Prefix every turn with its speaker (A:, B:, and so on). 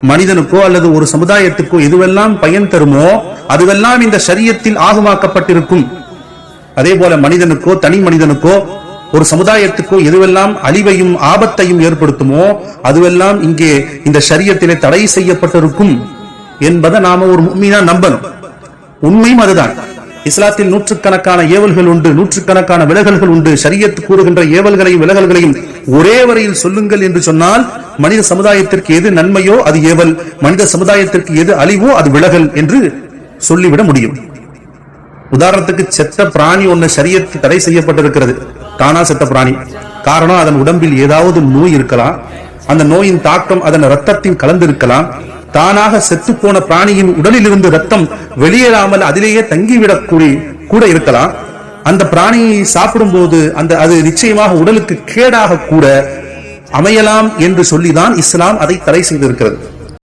A: மனிதனுக்கோ அல்லது ஒரு சமுதாயத்துக்கோ எதுவெல்லாம் பயன் தருமோ அதுவெல்லாம் இந்த ஷரியத்தில் ஆகுமாக்கப்பட்டிருக்கும். அதே போல மனிதனுக்கோ தனி மனிதனுக்கோ ஒரு சமுதாயத்துக்கோ எதுவெல்லாம் அழிவையும் ஆபத்தையும் ஏற்படுத்துமோ அதுவெல்லாம் இங்கே இந்த ஷரியத்திலே தடை செய்யப்பட்டிருக்கும் என்பதை நாம ஒரு முஃமினா நம்பணும். உண்மையும் அதுதான். இஸ்லாத்தில் நூற்றுக்கணக்கான ஏவல்கள் உண்டு, நூற்றுக்கணக்கான விலகல்கள் உண்டு. ஷரியத் கூறுகின்ற ஏவல்களையும் விலகல்களையும் ஒரே வரையில் சொல்லுங்கள் என்று சொன்னால் மனித சமுதாயத்திற்கு எது நன்மையோ அது ஏவல், மனித சமுதாயத்திற்கு எது அழிவோ அது விலகல் என்று சொல்லிவிட முடியும். உதாரணத்துக்கு செத்த பிராணி ஒன்று ஷரியத் தடை செய்யப்பட்டிருக்கிறது. தானா செத்த பிராணி, காரணம் அதன் உடம்பில் ஏதாவது நோய் இருக்கலாம், அந்த நோயின் தாக்கம் அதன் ரத்தத்தின் கலந்திருக்கலாம். தானாக செத்து போன பிராணியின் உடலில் இருந்து ரத்தம் வெளியேறாமல் அதிலேயே தங்கிவிடக் கூட இருக்கலாம். அந்த பிராணியை சாப்பிடும் போது அது நிச்சயமாக உடலுக்கு கேடாக கூட அமையலாம் என்று சொல்லிதான் இஸ்லாம் அதை தடை செய்திருக்கிறது.